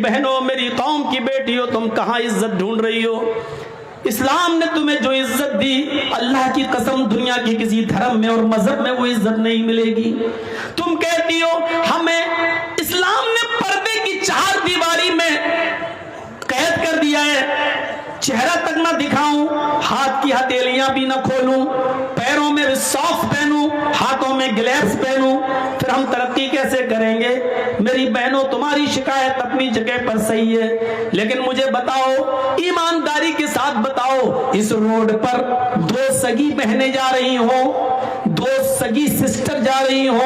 बहनों, मेरी कौम की बेटियों, तुम कहाँ इज्जत ढूंढ रही हो? इस्लाम ने तुम्हें जो इज्जत दी, अल्लाह की कसम दुनिया के किसी धर्म में और मजहब में वो इज्जत नहीं मिलेगी। तुम कहती हो हमें इस्लाम ने पर्दे की चार दीवारी में कैद कर दिया है, चेहरा तक ना दिखाऊं, हाथ की हथेलियां भी ना खोलूं, पैरों में सॉक्स पहनूं, हाथों में ग्लव्स पहनूं, फिर हम तरक्की कैसे करेंगे? मेरी बहनों, तुम्हारी शिकायत अपनी जगह पर सही है, लेकिन मुझे बताओ, ईमानदारी के साथ बताओ, इस रोड पर दो सगी बहनें जा रही हो, दो सगी सिस्टर जा रही हो,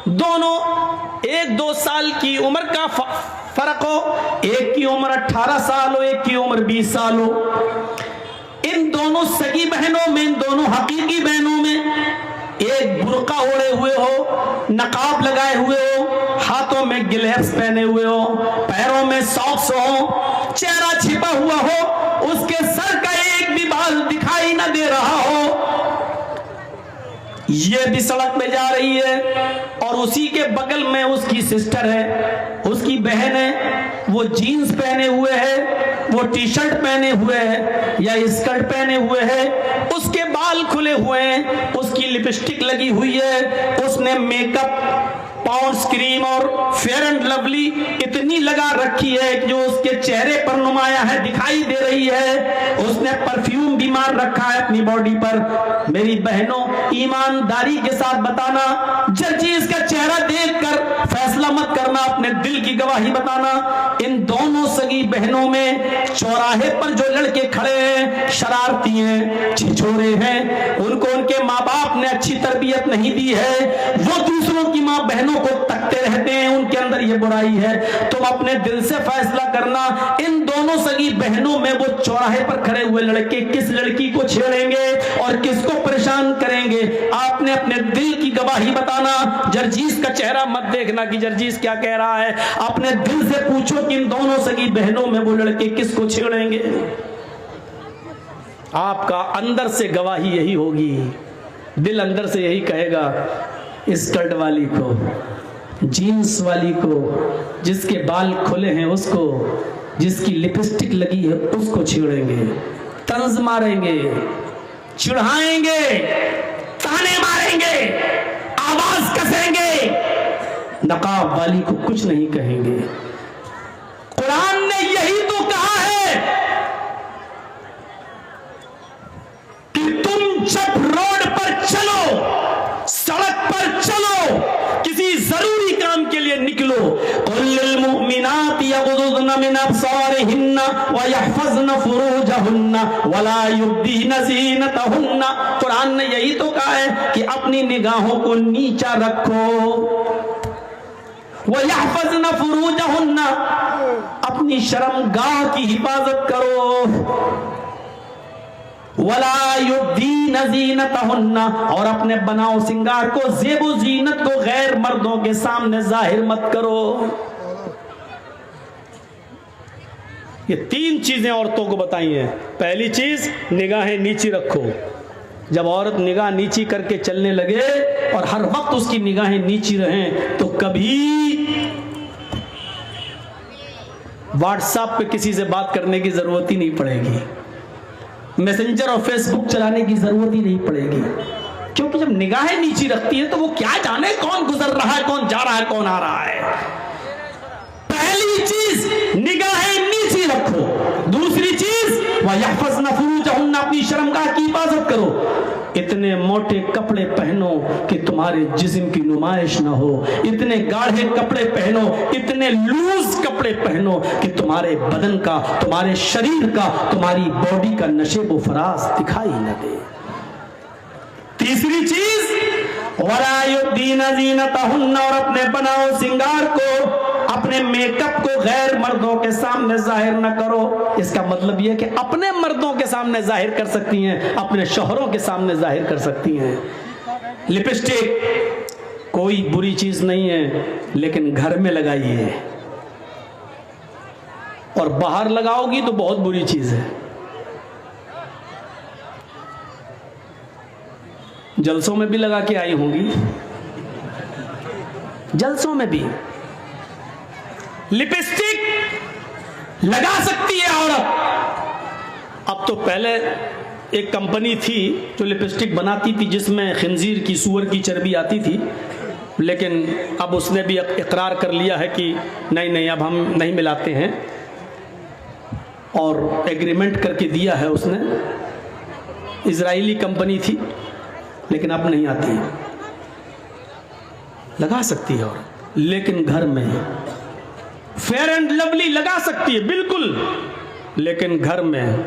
दोनों 1-2 साल की उम्र का फर्क हो, एक की उम्र 18 साल हो, एक की उम्र 20 साल हो, इन दोनों सगी बहनों में, इन दोनों हकीकी बहनों में एक बुर्का ओढ़े हुए हो, नकाब लगाए हुए हो, हाथों में ग्लव्स पहने हुए हो, पैरों में सॉक्स हो, चेहरा छिपा हुआ हो, उसके सर का एक भी बाल दिखाई ना दे रहा हो, ये भी सड़क पे जा रही है, और उसी के बगल में उसकी सिस्टर है, उसकी बहन है, वो जीन्स पहने हुए है, वो टी शर्ट पहने हुए है या स्कर्ट पहने हुए है, उसके बाल खुले हुए हैं, उसकी लिपस्टिक लगी हुई है, उसने मेकअप, पॉन्ड्स क्रीम और फेयर एंड लवली इतनी लगा रखी है कि जो उसके चेहरे पर नुमाया है दिखाई दे रही है, उसने परफ्यूम भी मार रखा है अपनी बॉडी पर। मेरी बहनों, ईमानदारी के साथ बताना, जर्जी इसका चेहरा देखकर फैसला मत करना, अपने दिल की गवाही बताना। इन दोनों सगी बहनों में चौराहे पर जो लड़के खड़े हैं, शरारती हैं, छिछोरे हैं, उनको उनके माँ बाप ने अच्छी तरबियत नहीं दी है, वो दूसरों की माँ बहनों को तकते रहते हैं, उनके अंदर ये बुराई है। तुम अपने दिल से फैसला करना, इन दोनों सगी बहनों में वो चौराहे पर खड़े हुए लड़के किस लड़की को छेड़ेंगे और किसको परेशान करेंगे? आपने अपने दिल की गवाही बताना, जर्जीस का चेहरा मत देखना कि जर्जीस क्या कह रहा है। अपने दिल से पूछो कि इन दोनों सगी बहनों में वो लड़के किसको छेड़ेंगे। आपका अंदर से गवाही यही होगी, दिल अंदर से यही कहेगा, स्कर्ट वाली को, जीन्स वाली को, जिसके बाल खुले हैं उसको, जिसकी लिपस्टिक लगी है उसको छेड़ेंगे, तंज मारेंगे, चिढ़ाएंगे, ताने मारेंगे, आवाज कसेंगे, नकाब वाली को कुछ नहीं कहेंगे। कुरान ने यही तो कहा है कि तुम जब रोड पर चलो, सड़क पर चलो, किसी जरूरी काम के लिए निकलो, कुल्लिल मुमिनाति यग़ुज़्ज़ुना मिन अब्सारिहिन्ना व यहफ़ज़्ना फ़ुरूजहुन्ना व ला युब्दीना ज़ीनतहुन्ना। कुरान ने यही तो कहा है कि अपनी निगाहों को नीचा रखो, व यहफ़ज़्ना फ़ुरूजहुन्ना, अपनी शर्मगाह की हिफाजत करो, वला युब्दीना ज़ीनतहुन्ना, और अपने बनाओ सिंगार को, ज़ेबो ज़ीनत को गैर मर्दों के सामने जाहिर मत करो। ये 3 चीजें औरतों को बताई हैं। पहली चीज, निगाहें नीची रखो। जब औरत निगाह नीची करके चलने लगे और हर वक्त उसकी निगाहें नीची रहें, तो कभी व्हाट्सएप पे किसी से बात करने की जरूरत ही नहीं पड़ेगी, मैसेंजर और फेसबुक चलाने की जरूरत ही नहीं पड़ेगी, क्योंकि जब निगाहें नीची रखती है तो वो क्या जाने कौन गुजर रहा है, कौन जा रहा है, कौन आ रहा है। पहली चीज, निगाहें नीची रखो। दूसरी चीज, वयहफ़ज़्ना फ़ुरूजहुन्ना, अपनी शर्मगाह की हिफाजत करो। इतने मोटे कपड़े पहनो कि तुम्हारे जिस्म की नुमाइश ना हो, इतने गाढ़े कपड़े पहनो, इतने लूज कपड़े पहनो कि तुम्हारे बदन का, तुम्हारे शरीर का, तुम्हारी बॉडी का नशेबो फराज दिखाई न दे। तीसरी चीज, वला युब्दीना ज़ीनतहुन्ना, और अपने बनाओ सिंगार को, अपने मेकअप को गैर मर्दों के सामने जाहिर न करो। इसका मतलब यह कि अपने मर्दों के सामने जाहिर कर सकती हैं, अपने शौहरों के सामने जाहिर कर सकती हैं। लिपस्टिक कोई बुरी चीज नहीं है, लेकिन घर में लगाइए, और बाहर लगाओगी तो बहुत बुरी चीज है। जलसों में भी लगा के आई होंगी, जलसों में भी लिपस्टिक लगा सकती है औरत। अब तो पहले एक कंपनी थी जो लिपस्टिक बनाती थी जिसमें खिंजीर की, सूअर की चर्बी आती थी, लेकिन अब उसने भी इकरार कर लिया है कि नहीं नहीं अब हम नहीं मिलाते हैं, और एग्रीमेंट करके दिया है उसने। इजरायली कंपनी थी लेकिन अब नहीं आती है। लगा सकती है औरत, लेकिन घर में। फेयर एंड लवली लगा सकती है बिल्कुल, लेकिन घर में।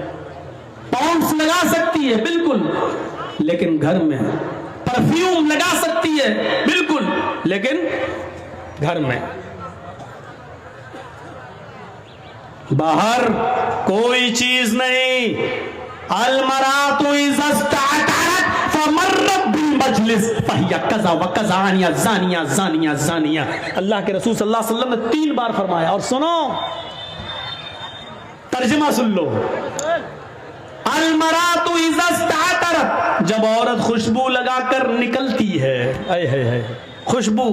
पॉन्ड्स लगा सकती है बिल्कुल, लेकिन घर में। परफ्यूम लगा सकती है बिल्कुल, लेकिन घर में। बाहर कोई चीज नहीं। अलमरातु इज़ा स्ताअतरत फमर्रत बिल मजलिस फहिया कज़ा व कज़ा आनिया ज़ानिया ज़ानिया ज़ानिया। अल्लाह के रसूल सल्लल्लाहु अलैहि वसल्लम ने 3 बार फरमाया। और सुनो, तर्जुमा सुन लो। अलमरातु इज़ा स्ताअतरत, जब औरत खुशबू लगाकर निकलती है, खुशबू